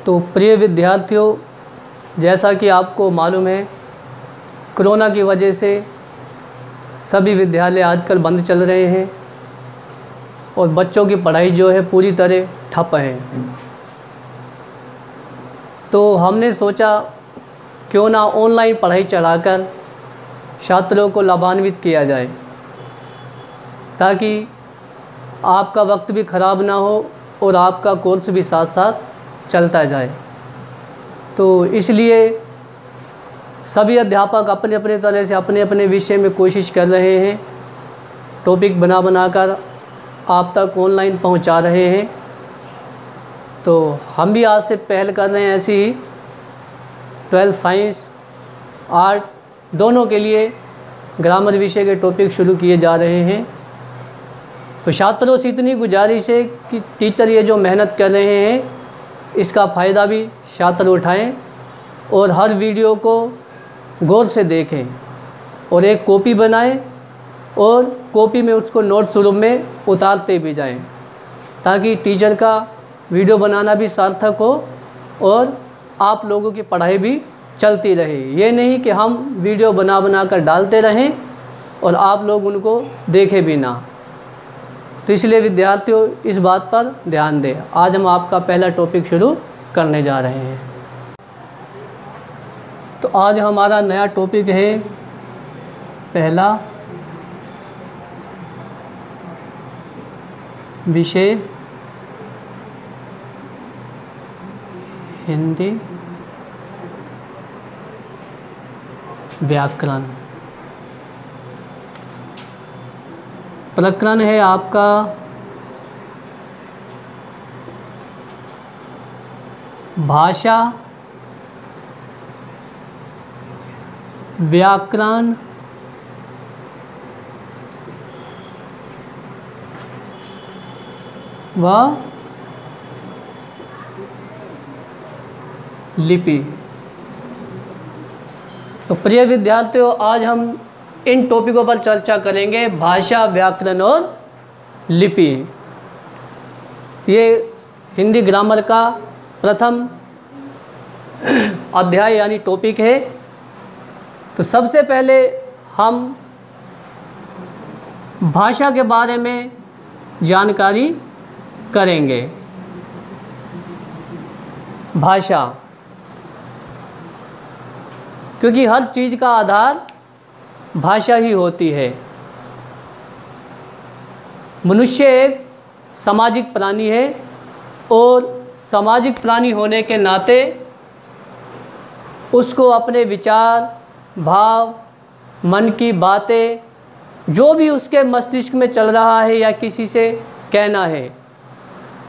तो प्रिय विद्यार्थियों, जैसा कि आपको मालूम है, कोरोना की वजह से सभी विद्यालय आजकल बंद चल रहे हैं और बच्चों की पढ़ाई जो है पूरी तरह ठप है। तो हमने सोचा क्यों ना ऑनलाइन पढ़ाई चलाकर छात्रों को लाभान्वित किया जाए, ताकि आपका वक्त भी ख़राब ना हो और आपका कोर्स भी साथ साथ चलता जाए। तो इसलिए सभी अध्यापक अपने अपने तरह से अपने अपने विषय में कोशिश कर रहे हैं, टॉपिक बना कर आप तक ऑनलाइन पहुंचा रहे हैं। तो हम भी आज से पहल कर रहे हैं ऐसी ही 12th साइंस आर्ट दोनों के लिए ग्रामर विषय के टॉपिक शुरू किए जा रहे हैं। तो छात्रों से इतनी गुजारिश है कि टीचर ये जो मेहनत कर रहे हैं इसका फ़ायदा भी छात्र उठाएं और हर वीडियो को गौर से देखें और एक कॉपी बनाएं और कॉपी में उसको नोट स्वरूप में उतारते भी जाएं, ताकि टीचर का वीडियो बनाना भी सार्थक हो और आप लोगों की पढ़ाई भी चलती रहे। ये नहीं कि हम वीडियो बना कर डालते रहें और आप लोग उनको देखें भी ना। तो इसलिए विद्यार्थियों इस बात पर ध्यान दें। आज हम आपका पहला टॉपिक शुरू करने जा रहे हैं। तो आज हमारा नया टॉपिक है पहला विषय हिंदी व्याकरण। प्रकरण है आपका भाषा, व्याकरण व लिपि। तो प्रिय विद्यार्थियों, आज हम इन टॉपिकों पर चर्चा करेंगे, भाषा, व्याकरण और लिपि। ये हिंदी ग्रामर का प्रथम अध्याय यानी टॉपिक है। तो सबसे पहले हम भाषा के बारे में जानकारी करेंगे। भाषा, क्योंकि हर चीज़ का आधार भाषा ही होती है। मनुष्य एक सामाजिक प्राणी है और सामाजिक प्राणी होने के नाते उसको अपने विचार, भाव, मन की बातें, जो भी उसके मस्तिष्क में चल रहा है या किसी से कहना है,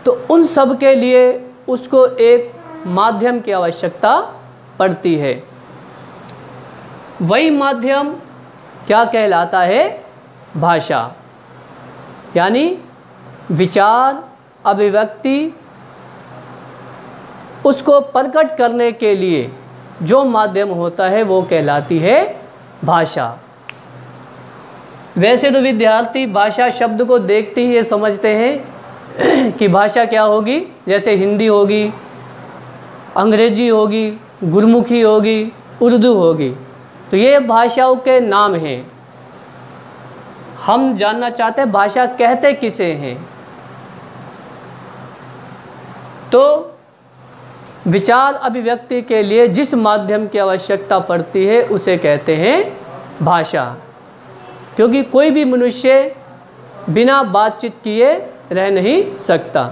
तो उन सब के लिए उसको एक माध्यम की आवश्यकता पड़ती है। वही माध्यम क्या कहलाता है? भाषा। यानी विचार, अभिव्यक्ति, उसको प्रकट करने के लिए जो माध्यम होता है वो कहलाती है भाषा। वैसे तो विद्यार्थी भाषा शब्द को देखते ही ये समझते हैं कि भाषा क्या होगी, जैसे हिंदी होगी, अंग्रेजी होगी, गुरमुखी होगी, उर्दू होगी। तो ये भाषाओं के नाम हैं। हम जानना चाहते हैं भाषा कहते किसे हैं। तो विचार अभिव्यक्ति के लिए जिस माध्यम की आवश्यकता पड़ती है उसे कहते हैं भाषा, क्योंकि कोई भी मनुष्य बिना बातचीत किए रह नहीं सकता।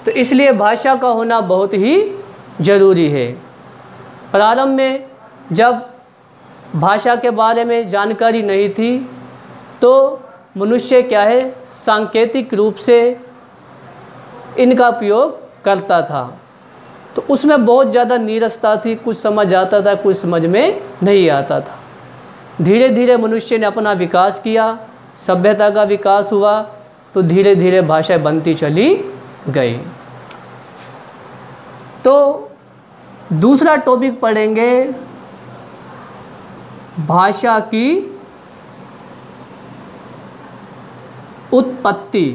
तो इसलिए भाषा का होना बहुत ही ज़रूरी है। प्रारंभ में जब भाषा के बारे में जानकारी नहीं थी तो मनुष्य क्या है, सांकेतिक रूप से इनका उपयोग करता था। तो उसमें बहुत ज़्यादा नीरसता थी, कुछ समझ आता था, कुछ समझ में नहीं आता था। धीरे धीरे मनुष्य ने अपना विकास किया, सभ्यता का विकास हुआ, तो धीरे धीरे भाषा बनती चली गई। तो दूसरा टॉपिक पढ़ेंगे भाषा की उत्पत्ति।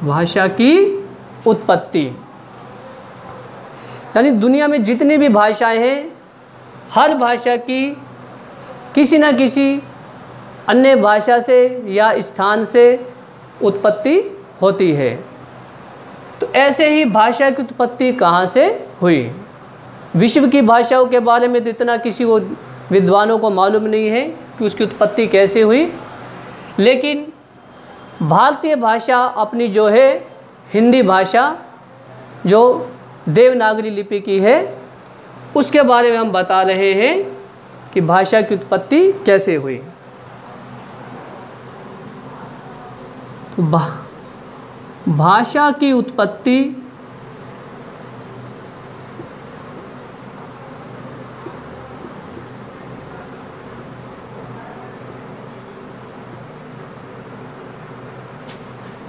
भाषा की उत्पत्ति, यानी दुनिया में जितनी भी भाषाएं हैं, हर भाषा की किसी न किसी अन्य भाषा से या स्थान से उत्पत्ति होती है। तो ऐसे ही भाषा की उत्पत्ति कहाँ से हुई? विश्व की भाषाओं के बारे में तो इतना किसी को, विद्वानों को मालूम नहीं है कि उसकी उत्पत्ति कैसे हुई, लेकिन भारतीय भाषा अपनी जो है हिंदी भाषा जो देवनागरी लिपि की है, उसके बारे में हम बता रहे हैं कि भाषा की उत्पत्ति कैसे हुई। तो भाषा की उत्पत्ति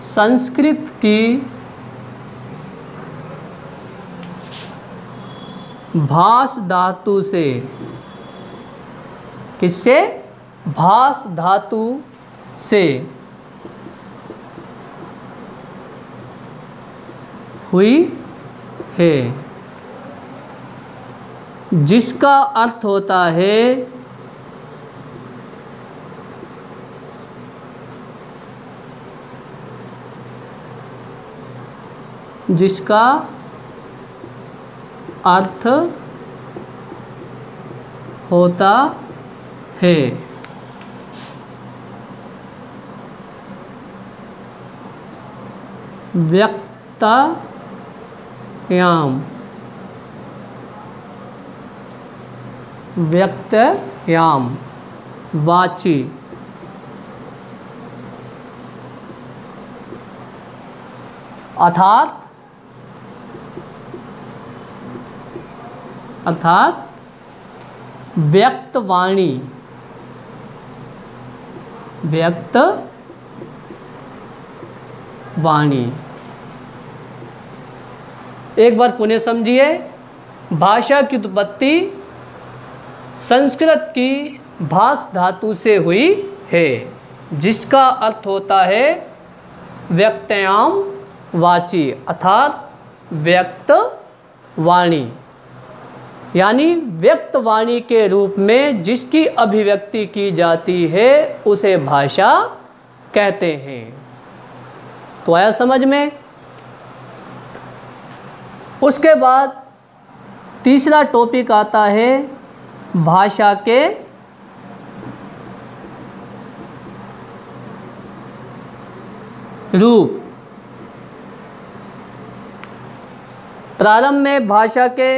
संस्कृत की भास धातु से, किससे? भास धातु से हुई है, जिसका अर्थ होता है जिसका अर्थ होता है व्यक्तयाम, व्यक्तयाम वाची, अर्थात व्यक्तवाणी, व्यक्तवाणी। एक बार पुनः समझिए, भाषा की उत्पत्ति संस्कृत की भास धातु से हुई है, जिसका अर्थ होता है व्यक्तयाम वाची, अर्थात व्यक्तवाणी, यानी व्यक्तवाणी के रूप में जिसकी अभिव्यक्ति की जाती है उसे भाषा कहते हैं। तो आया समझ में? उसके बाद तीसरा टॉपिक आता है भाषा के रूप। प्रारंभ में भाषा के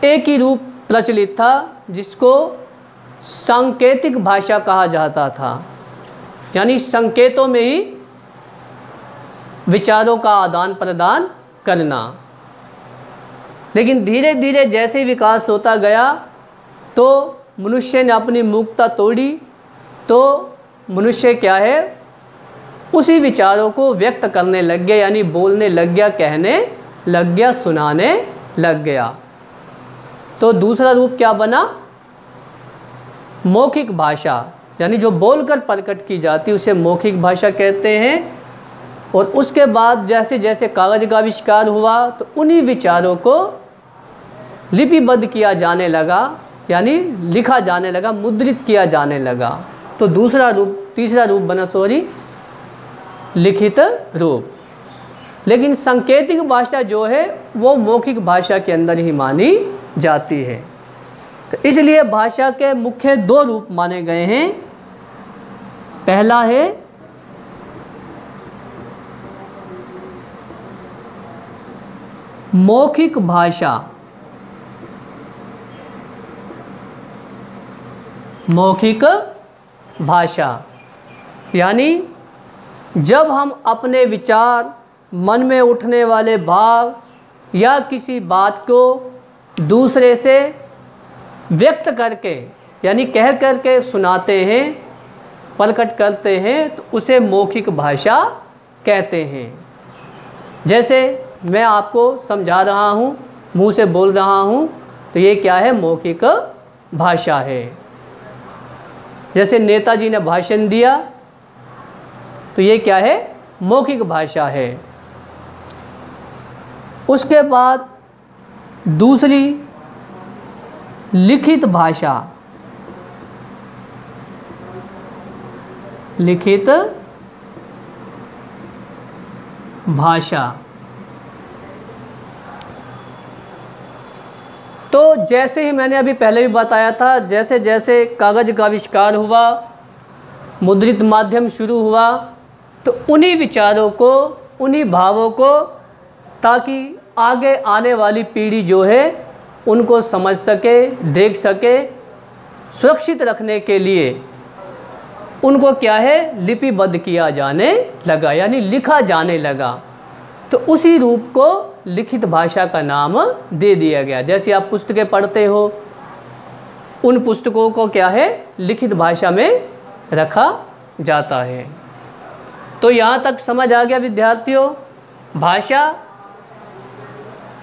एक ही रूप प्रचलित था, जिसको सांकेतिक भाषा कहा जाता था, यानी संकेतों में ही विचारों का आदान प्रदान करना। लेकिन धीरे धीरे जैसे विकास होता गया तो मनुष्य ने अपनी मूकता तोड़ी, तो मनुष्य क्या है, उसी विचारों को व्यक्त करने लग गया, यानी बोलने लग गया, कहने लग गया, सुनाने लग गया। तो दूसरा रूप क्या बना? मौखिक भाषा, यानी जो बोलकर प्रकट की जाती है उसे मौखिक भाषा कहते हैं। और उसके बाद जैसे जैसे कागज का आविष्कार हुआ तो उन्हीं विचारों को लिपिबद्ध किया जाने लगा, यानी लिखा जाने लगा, मुद्रित किया जाने लगा। तो तीसरा रूप बना लिखित रूप। लेकिन सांकेतिक भाषा जो है वो मौखिक भाषा के अंदर ही मानी जाती है। तो इसलिए भाषा के मुख्य दो रूप माने गए हैं। पहला है मौखिक भाषा, मौखिक भाषा यानी जब हम अपने विचार, मन में उठने वाले भाव या किसी बात को दूसरे से व्यक्त करके, यानी कह करके सुनाते हैं, प्रकट करते हैं, तो उसे मौखिक भाषा कहते हैं। जैसे मैं आपको समझा रहा हूँ, मुंह से बोल रहा हूँ, तो ये क्या है? मौखिक भाषा है। जैसे नेताजी ने भाषण दिया तो ये क्या है? मौखिक भाषा है। उसके बाद दूसरी लिखित भाषा। लिखित भाषा तो जैसे ही मैंने अभी पहले भी बताया था, जैसे जैसे कागज़ का आविष्कार हुआ, मुद्रित माध्यम शुरू हुआ, तो उन्हीं विचारों को, उन्हीं भावों को, ताकि आगे आने वाली पीढ़ी जो है उनको समझ सके, देख सके, सुरक्षित रखने के लिए उनको क्या है, लिपिबद्ध किया जाने लगा, यानी लिखा जाने लगा। तो उसी रूप को लिखित भाषा का नाम दे दिया गया। जैसे आप पुस्तकें पढ़ते हो, उन पुस्तकों को क्या है, लिखित भाषा में रखा जाता है। तो यहाँ तक समझ आ गया विद्यार्थियों? भाषा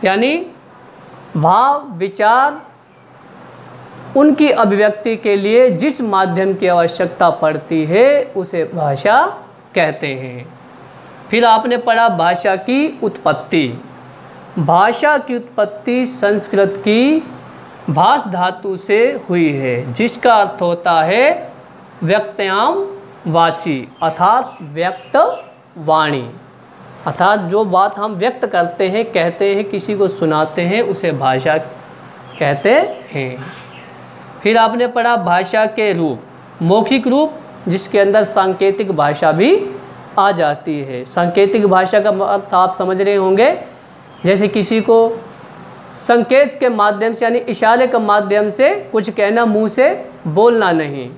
यानी भाव, विचार, उनकी अभिव्यक्ति के लिए जिस माध्यम की आवश्यकता पड़ती है उसे भाषा कहते हैं। फिर आपने पढ़ा भाषा की उत्पत्ति। भाषा की उत्पत्ति संस्कृत की भाष धातु से हुई है, जिसका अर्थ होता है व्यक्तयाम वाची, अर्थात व्यक्त वाणी। अर्थात जो बात हम व्यक्त करते हैं, कहते हैं, किसी को सुनाते हैं, उसे भाषा कहते हैं। फिर आपने पढ़ा भाषा के रूप। मौखिक रूप, जिसके अंदर सांकेतिक भाषा भी आ जाती है। सांकेतिक भाषा का अर्थ आप समझ रहे होंगे, जैसे किसी को संकेत के माध्यम से यानी इशारे के माध्यम से कुछ कहना, मुंह से बोलना नहीं।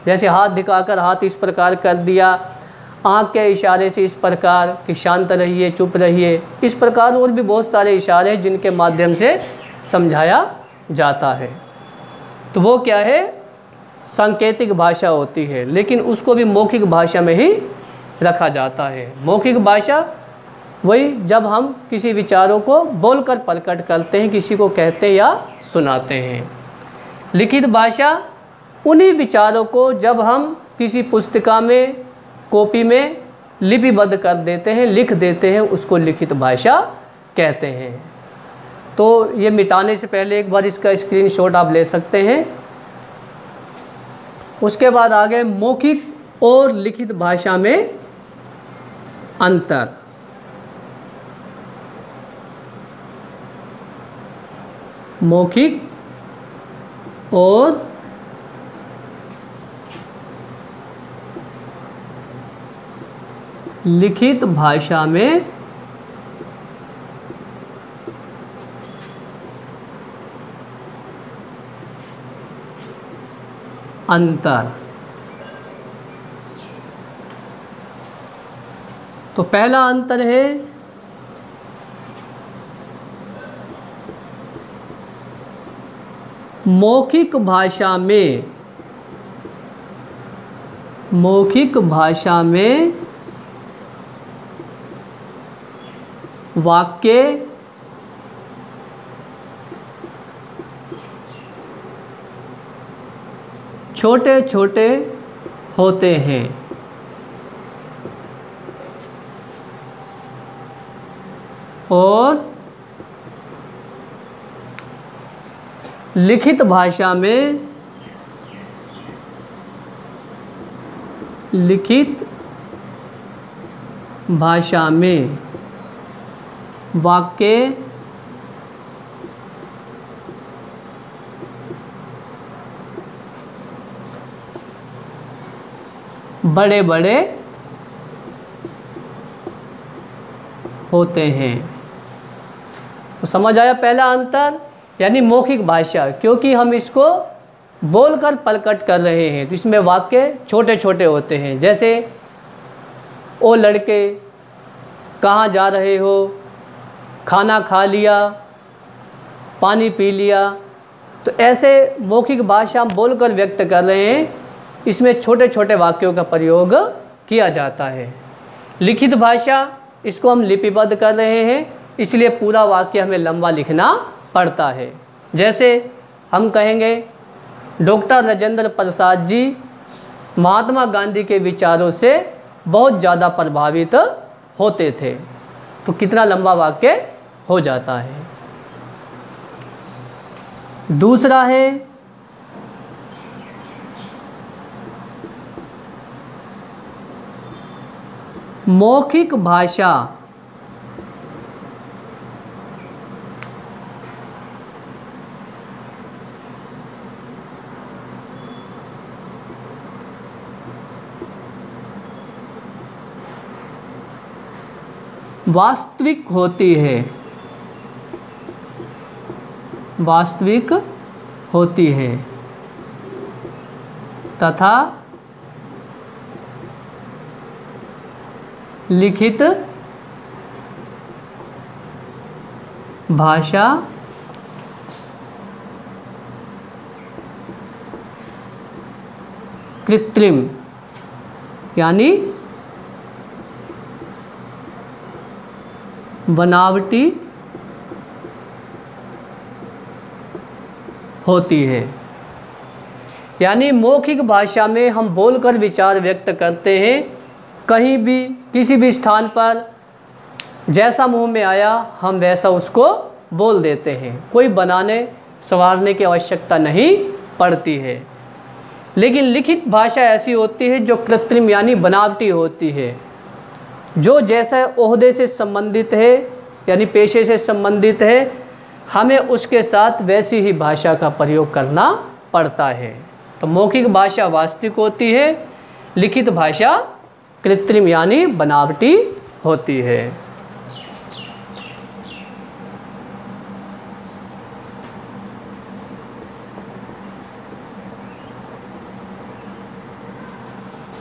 जैसे हाथ दिखाकर हाथ इस प्रकार कर दिया, आँख के इशारे से इस प्रकार कि शांत रहिए, चुप रहिए। इस प्रकार और भी बहुत सारे इशारे हैं जिनके माध्यम से समझाया जाता है। तो वो क्या है, सांकेतिक भाषा होती है, लेकिन उसको भी मौखिक भाषा में ही रखा जाता है। मौखिक भाषा वही जब हम किसी विचारों को बोलकर प्रकट करते हैं, किसी को कहते या सुनाते हैं। लिखित भाषा उन्हीं विचारों को जब हम किसी पुस्तिका में, कॉपी में लिपिबद्ध कर देते हैं, लिख देते हैं, उसको लिखित भाषा कहते हैं। तो ये मिटाने से पहले एक बार इसका स्क्रीनशॉट आप ले सकते हैं। उसके बाद आगे मौखिक और लिखित भाषा में अंतर। मौखिक और लिखित भाषा में अंतर। तो पहला अंतर है मौखिक भाषा में, मौखिक भाषा में वाक्य छोटे छोटे होते हैं और लिखित भाषा में, लिखित भाषा में वाक्य बड़े बड़े होते हैं। तो समझ आया पहला अंतर, यानी मौखिक भाषा, क्योंकि हम इसको बोलकर प्रकट कर रहे हैं तो इसमें वाक्य छोटे छोटे होते हैं। जैसे ओ लड़के कहाँ जा रहे हो, खाना खा लिया, पानी पी लिया। तो ऐसे मौखिक भाषा हम बोलकर व्यक्त कर रहे हैं, इसमें छोटे छोटे वाक्यों का प्रयोग किया जाता है। लिखित भाषा, इसको हम लिपिबद्ध कर रहे हैं, इसलिए पूरा वाक्य हमें लंबा लिखना पड़ता है। जैसे हम कहेंगे डॉक्टर राजेंद्र प्रसाद जी महात्मा गांधी के विचारों से बहुत ज़्यादा प्रभावित होते थे। तो कितना लंबा वाक्य हो जाता है। दूसरा है मौखिक भाषा वास्तविक होती है, वास्तविक होती है तथा लिखित भाषा कृत्रिम यानी बनावटी होती है। यानी मौखिक भाषा में हम बोलकर विचार व्यक्त करते हैं, कहीं भी किसी भी स्थान पर जैसा मुंह में आया हम वैसा उसको बोल देते हैं, कोई बनाने संवारने की आवश्यकता नहीं पड़ती है। लेकिन लिखित भाषा ऐसी होती है जो कृत्रिम यानी बनावटी होती है, जो जैसे ओहदे से संबंधित है यानी पेशे से संबंधित है, हमें उसके साथ वैसी ही भाषा का प्रयोग करना पड़ता है। तो मौखिक भाषा वास्तविक होती है, लिखित भाषा कृत्रिम यानी बनावटी होती है।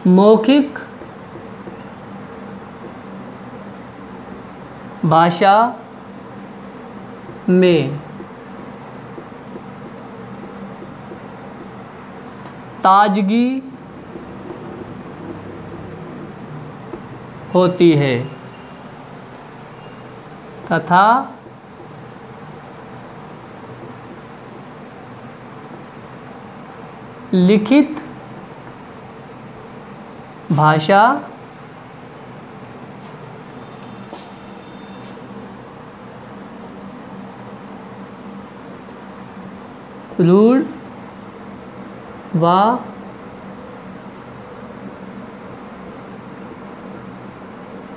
मौखिक भाषा में ताजगी होती है तथा लिखित भाषा रूढ़ व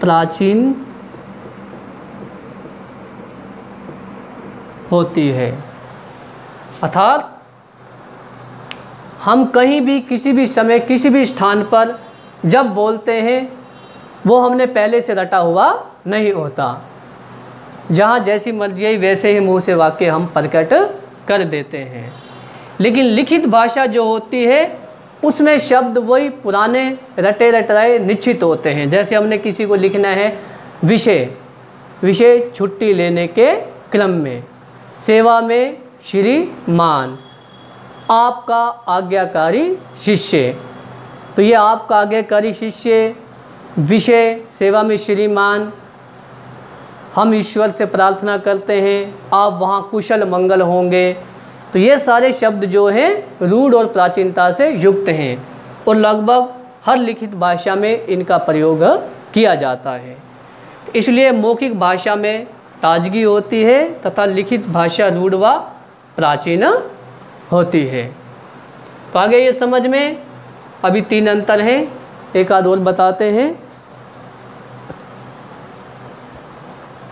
प्राचीन होती है। अर्थात हम कहीं भी किसी भी समय किसी भी स्थान पर जब बोलते हैं वो हमने पहले से रटा हुआ नहीं होता, जहाँ जैसी मर्जी आई वैसे ही मुंह से वाक्य हम प्रकट कर देते हैं। लेकिन लिखित भाषा जो होती है उसमें शब्द वही पुराने रटे रटाए निश्चित होते हैं। जैसे हमने किसी को लिखना है विषय छुट्टी लेने के क्रम में, सेवा में श्रीमान, आपका आज्ञाकारी शिष्य। तो ये आपका आज्ञाकारी शिष्य, विषय, सेवा में श्रीमान, हम ईश्वर से प्रार्थना करते हैं आप वहाँ कुशल मंगल होंगे। तो ये सारे शब्द जो हैं रूढ़ और प्राचीनता से युक्त हैं और लगभग हर लिखित भाषा में इनका प्रयोग किया जाता है। इसलिए मौखिक भाषा में ताजगी होती है तथा लिखित भाषा रूढ़ व प्राचीन होती है। तो आगे ये समझ में अभी 3 अंतर हैं, एक आध और बताते हैं।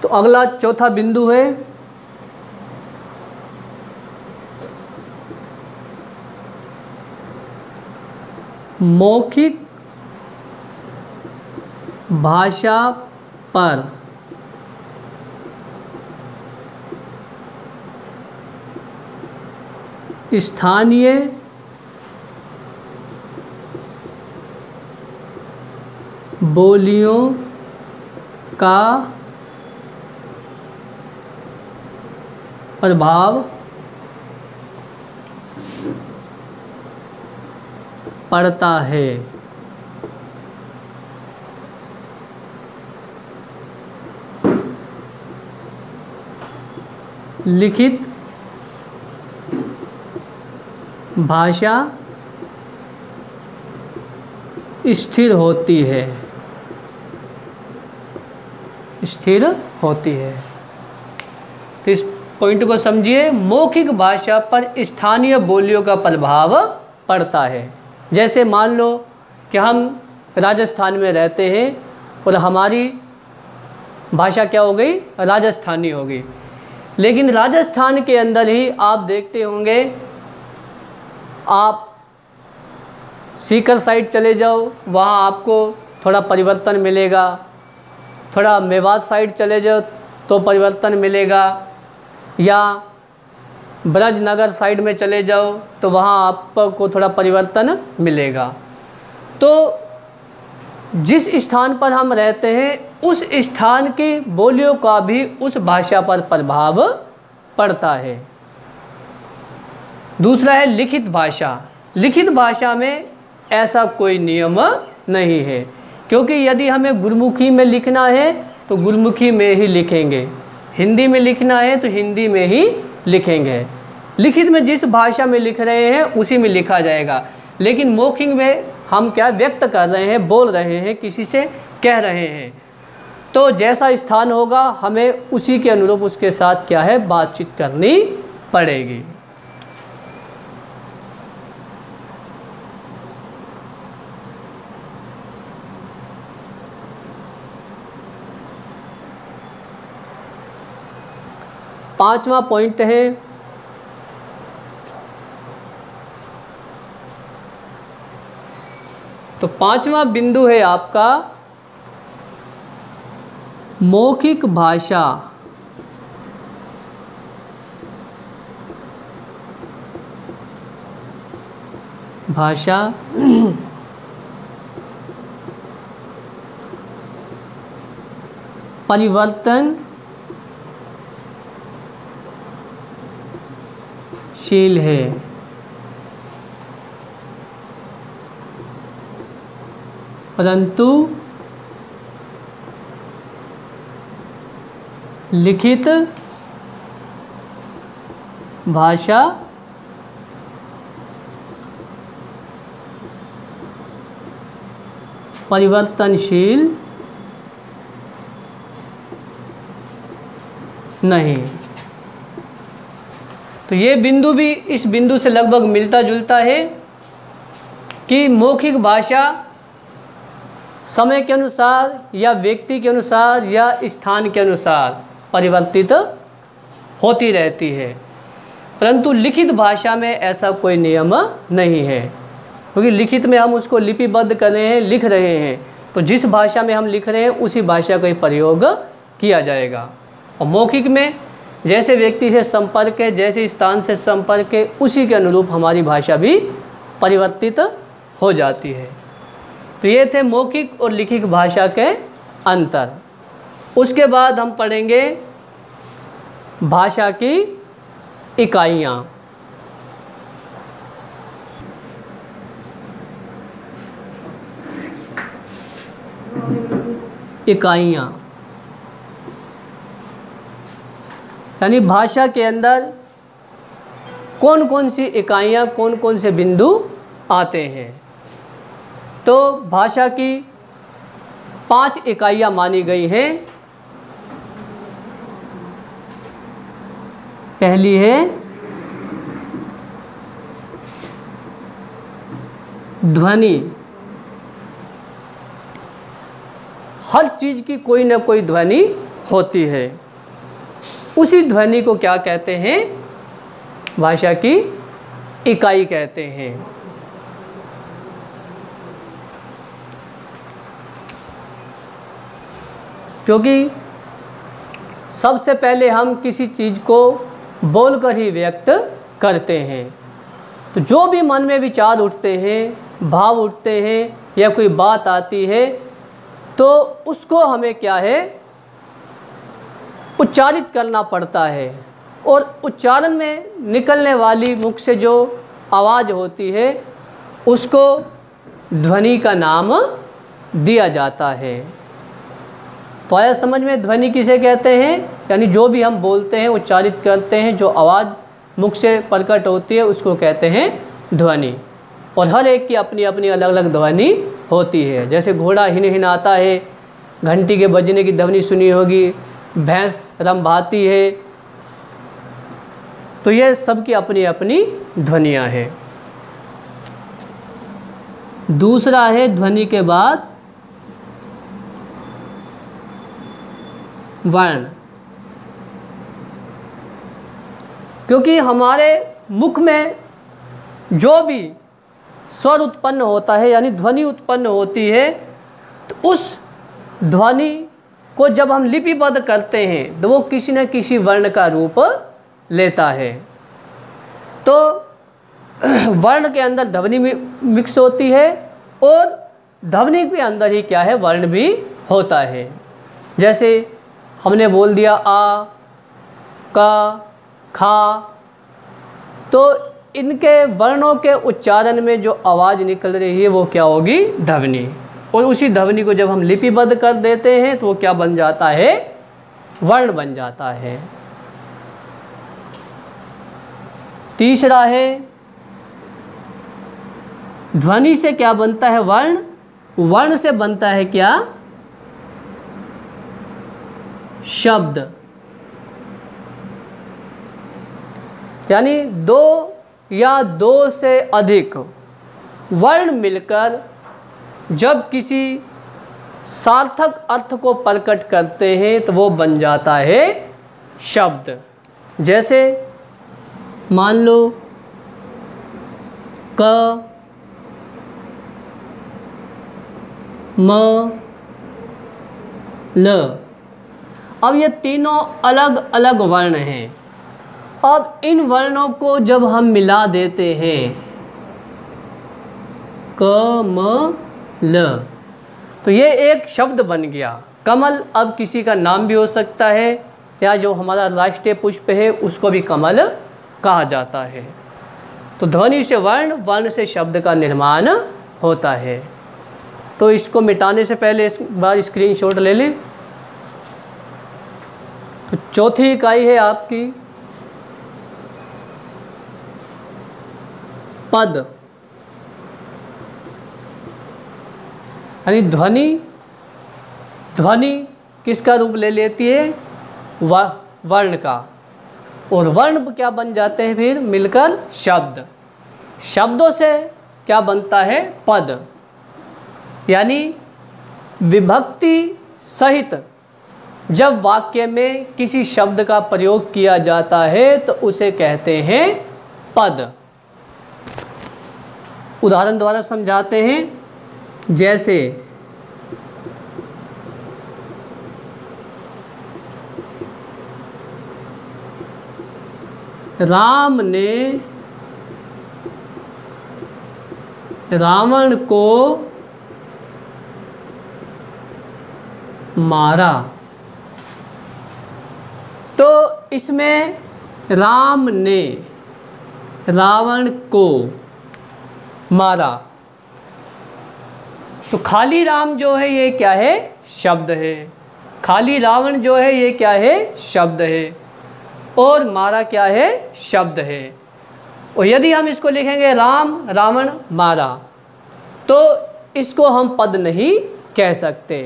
तो अगला चौथा बिंदु है मौखिक भाषा पर स्थानीय बोलियों का प्रभाव पड़ता है। लिखित भाषा स्थिर होती है। स्थिर होती है। तो इस पॉइंट को समझिए, मौखिक भाषा पर स्थानीय बोलियों का प्रभाव पड़ता है। जैसे मान लो कि हम राजस्थान में रहते हैं और हमारी भाषा क्या हो गई, राजस्थानी हो गई, लेकिन राजस्थान के अंदर ही आप देखते होंगे, आप सीकर साइड चले जाओ, वहाँ आपको थोड़ा परिवर्तन मिलेगा, थोड़ा मेवात साइड चले जाओ तो परिवर्तन मिलेगा, या ब्रजनगर साइड में चले जाओ तो वहाँ आपको थोड़ा परिवर्तन मिलेगा। तो जिस स्थान पर हम रहते हैं उस स्थान की बोलियों का भी उस भाषा पर प्रभाव पड़ता है। दूसरा है लिखित भाषा। लिखित भाषा में ऐसा कोई नियम नहीं है, क्योंकि यदि हमें गुरमुखी में लिखना है तो गुरमुखी में ही लिखेंगे, हिंदी में लिखना है तो हिंदी में ही लिखेंगे। लिखित में जिस भाषा में लिख रहे हैं उसी में लिखा जाएगा, लेकिन मौखिक में हम क्या व्यक्त कर रहे हैं, बोल रहे हैं, किसी से कह रहे हैं, तो जैसा स्थान होगा हमें उसी के अनुरूप उसके साथ क्या है, बातचीत करनी पड़ेगी। पांचवा पॉइंट है तो पांचवा बिंदु है आपका मौखिक भाषा परिवर्तनशील है। परंतु लिखित भाषा परिवर्तनशील नहीं। तो ये बिंदु भी इस बिंदु से लगभग मिलता जुलता है कि मौखिक भाषा समय के अनुसार या व्यक्ति के अनुसार या स्थान के अनुसार परिवर्तित होती रहती है, परंतु लिखित भाषा में ऐसा कोई नियम नहीं है, क्योंकि लिखित में हम उसको लिपिबद्ध कर रहे हैं, लिख रहे हैं, तो जिस भाषा में हम लिख रहे हैं उसी भाषा का ही प्रयोग किया जाएगा। और मौखिक में जैसे व्यक्ति से संपर्क है, जैसे स्थान से संपर्क है, उसी के अनुरूप हमारी भाषा भी परिवर्तित हो जाती है। तो ये थे मौखिक और लिखित भाषा के अंतर। उसके बाद हम पढ़ेंगे भाषा की इकाइयाँ। इकाइयाँ यानी भाषा के अंदर कौन कौन सी इकाइयाँ, कौन कौन से बिंदु आते हैं। तो भाषा की 5 इकाइयाँ मानी गई हैं। पहली है ध्वनि। हर चीज़ की कोई ना कोई ध्वनि होती है, उसी ध्वनि को क्या कहते हैं, भाषा की इकाई कहते हैं। क्योंकि सबसे पहले हम किसी चीज़ को बोलकर ही व्यक्त करते हैं, तो जो भी मन में विचार उठते हैं, भाव उठते हैं या कोई बात आती है, तो उसको हमें क्या है, उच्चारित करना पड़ता है। और उच्चारण में निकलने वाली मुख से जो आवाज़ होती है उसको ध्वनि का नाम दिया जाता है। तो आया समझ में, ध्वनि किसे कहते हैं, यानी जो भी हम बोलते हैं, उच्चारित करते हैं, जो आवाज़ मुख से प्रकट होती है उसको कहते हैं ध्वनि। और हर एक की अपनी अपनी अलग अलग ध्वनि होती है। जैसे घोड़ा हिन हिनाता है, घंटी के बजने की ध्वनि सुनी होगी, भैंस रंभाती है। तो ये सबकी अपनी अपनी ध्वनियाँ हैं। दूसरा है ध्वनि के बाद वर्ण। क्योंकि हमारे मुख में जो भी स्वर उत्पन्न होता है यानी ध्वनि उत्पन्न होती है, तो उस ध्वनि को जब हम लिपिबद्ध करते हैं तो वो किसी न किसी वर्ण का रूप लेता है। तो वर्ण के अंदर ध्वनि मिक्स होती है और ध्वनि के अंदर ही क्या है, वर्ण भी होता है। जैसे हमने बोल दिया आ, का, खा, तो इनके वर्णों के उच्चारण में जो आवाज़ निकल रही है वो क्या होगी, ध्वनि। और उसी ध्वनि को जब हम लिपिबद्ध कर देते हैं तो वो क्या बन जाता है, वर्ण बन जाता है। तीसरा है ध्वनि से क्या बनता है, वर्ण। वर्ण से बनता है क्या, शब्द। यानी दो या दो से अधिक वर्ण मिलकर जब किसी सार्थक अर्थ को प्रकट करते हैं तो वो बन जाता है शब्द। जैसे मान लो क, म, ल। अब ये तीनों अलग अलग वर्ण हैं। अब इन वर्णों को जब हम मिला देते हैं क, म, ल, तो ये एक शब्द बन गया। कमल अब किसी का नाम भी हो सकता है या जो हमारा राष्ट्रीय पुष्प है उसको भी कमल कहा जाता है। तो ध्वनि से वर्ण, वर्ण से शब्द का निर्माण होता है। तो इसको मिटाने से पहले इस बार स्क्रीनशॉट ले लें। तो चौथी इकाई है आपकी पद, यानी ध्वनि। ध्वनि किसका रूप ले लेती है, वर्ण का। और वर्ण क्या बन जाते हैं फिर मिलकर, शब्द। शब्दों से क्या बनता है, पद। यानी विभक्ति सहित जब वाक्य में किसी शब्द का प्रयोग किया जाता है तो उसे कहते हैं पद। उदाहरण द्वारा समझाते हैं। जैसे राम ने रावण को मारा। तो इसमें राम ने रावण को मारा, तो खाली राम जो है ये क्या है, शब्द है। खाली रावण जो है ये क्या है, शब्द है। और मारा क्या है, शब्द है। और यदि हम इसको लिखेंगे राम रावण मारा, तो इसको हम पद नहीं कह सकते।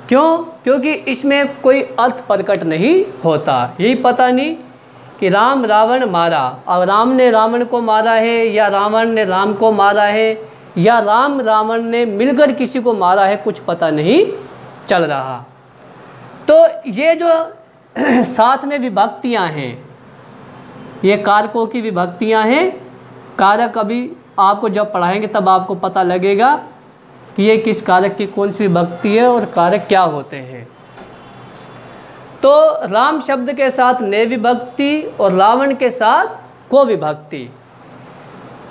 क्यों? क्योंकि इसमें कोई अर्थ प्रकट नहीं होता। यही पता नहीं कि राम रावण मारा, अब राम ने रावण को मारा है या रावण ने राम को मारा है या राम रावण ने मिलकर किसी को मारा है, कुछ पता नहीं चल रहा। तो ये जो साथ में विभक्तियां हैं, ये कारकों की विभक्तियां हैं। कारक अभी आपको जब पढ़ाएंगे तब आपको पता लगेगा कि ये किस कारक की कौन सी विभक्ति है और कारक क्या होते हैं। तो राम शब्द के साथ ने विभक्ति और रावण के साथ को विभक्ति।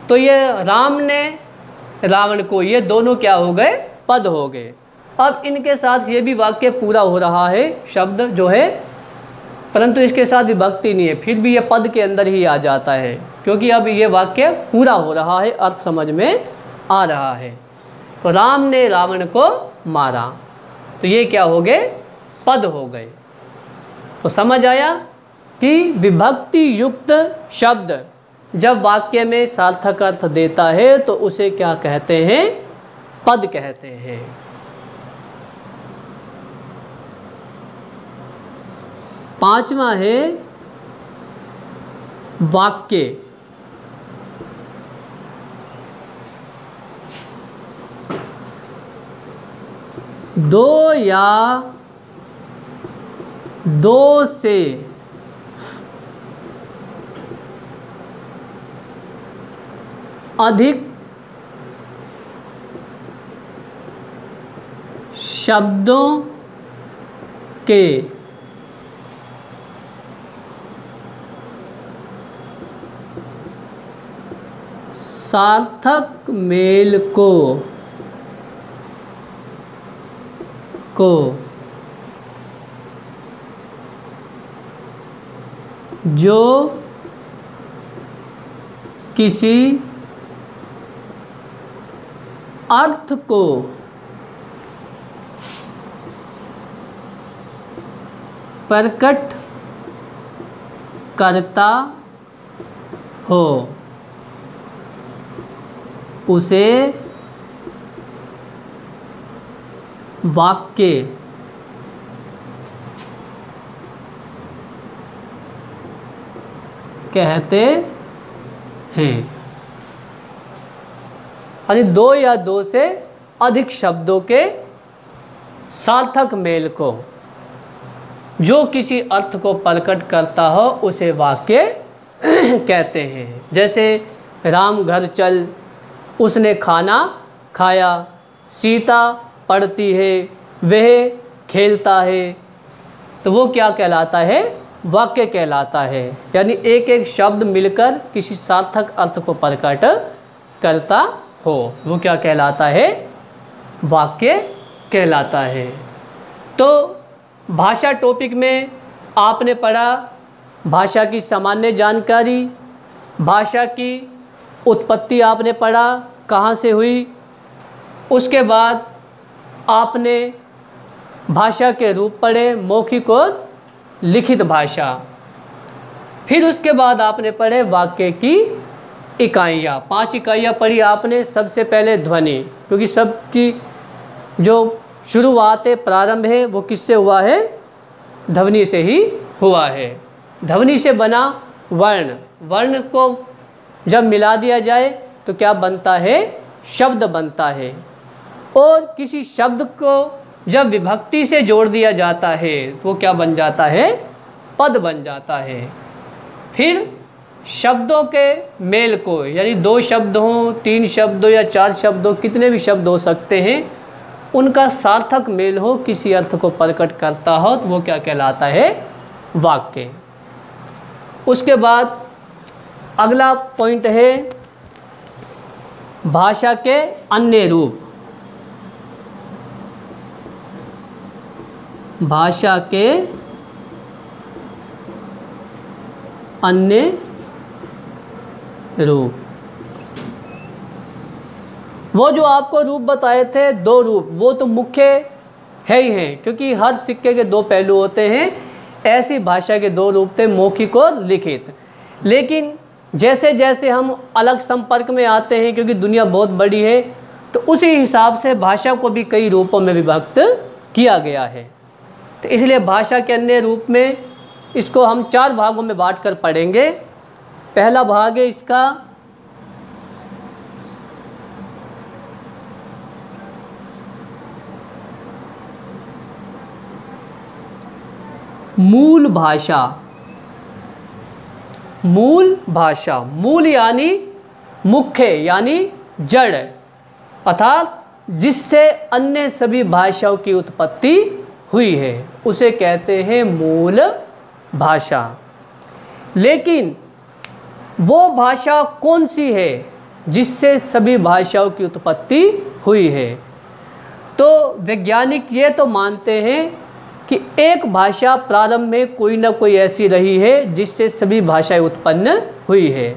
तो ये राम ने रावण को, ये दोनों क्या हो गए, पद हो गए। अब इनके साथ ये भी वाक्य पूरा हो रहा है, शब्द जो है, परंतु इसके साथ विभक्ति नहीं है, फिर भी ये पद के अंदर ही आ जाता है, क्योंकि अब ये वाक्य पूरा हो रहा है, अर्थ समझ में आ रहा है। तो राम ने रावण को मारा, तो ये क्या हो गए, पद हो गए। तो समझ आया कि विभक्ति युक्त शब्द जब वाक्य में सार्थक अर्थ देता है तो उसे क्या कहते हैं, पद कहते हैं। पांचवा है वाक्य। दो या दो से अधिक शब्दों के सार्थक मेल को जो किसी अर्थ को प्रकट करता हो उसे वाक्य कहते हैं। यानी दो या दो से अधिक शब्दों के सार्थक मेल को जो किसी अर्थ को प्रकट करता हो उसे वाक्य कहते हैं। जैसे राम घर चल, उसने खाना खाया, सीता पढ़ती है, वह खेलता है, तो वो क्या कहलाता है? वाक्य कहलाता है। यानी एक एक शब्द मिलकर किसी सार्थक अर्थ को प्रकट करता हो, वो क्या कहलाता है? वाक्य कहलाता है। तो भाषा टॉपिक में आपने पढ़ा भाषा की सामान्य जानकारी, भाषा की उत्पत्ति आपने पढ़ा कहाँ से हुई, उसके बाद आपने भाषा के रूप पढ़े, मौखिक और लिखित भाषा। फिर उसके बाद आपने पढ़े वाक्य की इकाइयाँ, 5 इकाइयाँ पढ़ी आपने। सबसे पहले ध्वनि, क्योंकि सबकी जो शुरुआत है, प्रारंभ है, वो किससे हुआ है? ध्वनि से ही हुआ है। ध्वनि से बना वर्ण, वर्ण को जब मिला दिया जाए तो क्या बनता है? शब्द बनता है। और किसी शब्द को जब विभक्ति से जोड़ दिया जाता है तो वो क्या बन जाता है? पद बन जाता है। फिर शब्दों के मेल को, यानी 2 शब्द हों, 3 शब्द हो या 4 शब्द हो, कितने भी शब्द हो सकते हैं, उनका सार्थक मेल हो, किसी अर्थ को प्रकट करता हो, तो वो क्या कहलाता है? वाक्य। उसके बाद अगला पॉइंट है भाषा के अन्य रूप। भाषा के अन्य रूप, वो जो आपको रूप बताए थे 2 रूप, वो तो मुख्य है ही हैं, क्योंकि हर सिक्के के 2 पहलू होते हैं। ऐसी भाषा के 2 रूप थे, मौखिक और लिखित। लेकिन जैसे जैसे हम अलग संपर्क में आते हैं, क्योंकि दुनिया बहुत बड़ी है, तो उसी हिसाब से भाषा को भी कई रूपों में विभक्त किया गया है। तो इसलिए भाषा के अन्य रूप में इसको हम 4 भागों में बांट कर पढ़ेंगे। पहला भाग है इसका मूल भाषा। मूल भाषा, मूल यानी मुख्य, यानी जड़, अर्थात जिससे अन्य सभी भाषाओं की उत्पत्ति हुई है, उसे कहते हैं मूल भाषा। लेकिन वो भाषा कौन सी है जिससे सभी भाषाओं की उत्पत्ति हुई है? तो वैज्ञानिक ये तो मानते हैं कि एक भाषा प्रारंभ में कोई ना कोई ऐसी रही है जिससे सभी भाषाएं उत्पन्न हुई है,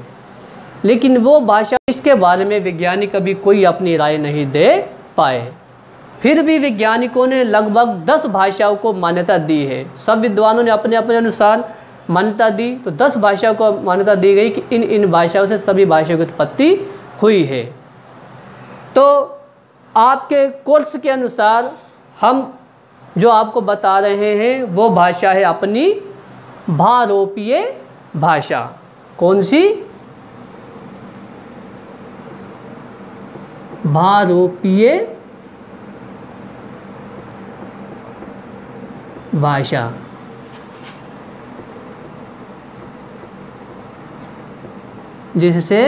लेकिन वो भाषा, इसके बारे में वैज्ञानिक अभी कोई अपनी राय नहीं दे पाए। फिर भी वैज्ञानिकों ने लगभग 10 भाषाओं को मान्यता दी है। सब विद्वानों ने अपने अपने अनुसार मान्यता दी, तो 10 भाषाओं को मान्यता दी गई कि इन भाषाओं से सभी भाषाओं की उत्पत्ति हुई है। तो आपके कोर्स के अनुसार हम जो आपको बता रहे हैं वो भाषा है अपनी भारोपीय भाषा। कौन सी? भारोपीय भाषा। जिससे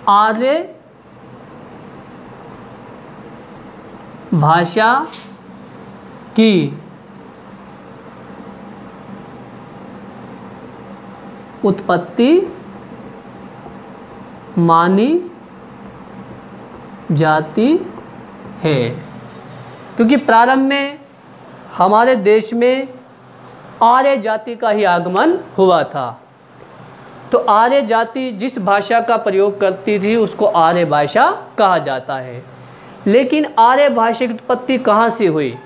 आर्य भाषा की उत्पत्ति मानी जाती है। क्योंकि प्रारंभ में हमारे देश में आर्य जाति का ही आगमन हुआ था, तो आर्य जाति जिस भाषा का प्रयोग करती थी उसको आर्य भाषा कहा जाता है। लेकिन आर्य भाषा की उत्पत्ति कहाँ से हुई?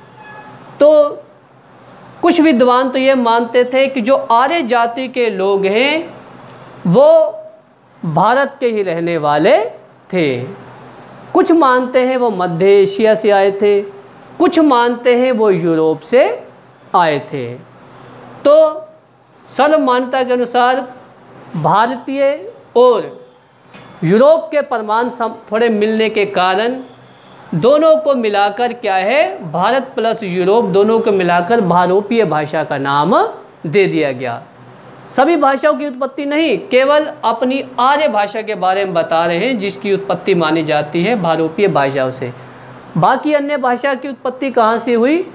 तो कुछ विद्वान तो ये मानते थे कि जो आर्य जाति के लोग हैं वो भारत के ही रहने वाले थे। कुछ मानते हैं वो मध्य एशिया से आए थे, कुछ मानते हैं वो यूरोप से आए थे। तो सर्व मान्यता के अनुसार भारतीय और यूरोप के प्रमाण थोड़े मिलने के कारण दोनों को मिलाकर क्या है, भारत प्लस यूरोप दोनों को मिलाकर भारोपीय भाषा का नाम दे दिया गया। सभी भाषाओं की उत्पत्ति नहीं, केवल अपनी आर्य भाषा के बारे में बता रहे हैं जिसकी उत्पत्ति मानी जाती है भारोपीय भाषाओं से। बाकी अन्य भाषा की उत्पत्ति कहाँ से हुई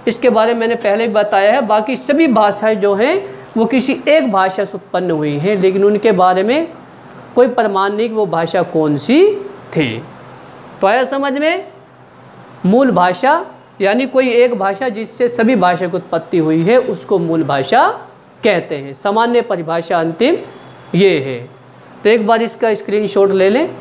इसके बारे में मैंने पहले भी बताया है। बाकी सभी भाषाएं जो हैं वो किसी एक भाषा से उत्पन्न हुई हैं, लेकिन उनके बारे में कोई प्रमाण नहीं कि वो भाषा कौन सी थी। तो आया समझ में? मूल भाषा यानी कोई एक भाषा जिससे सभी भाषा की उत्पत्ति हुई है उसको मूल भाषा कहते हैं। सामान्य परिभाषा अंतिम ये है। तो एक बार इसका स्क्रीनशॉट ले लें।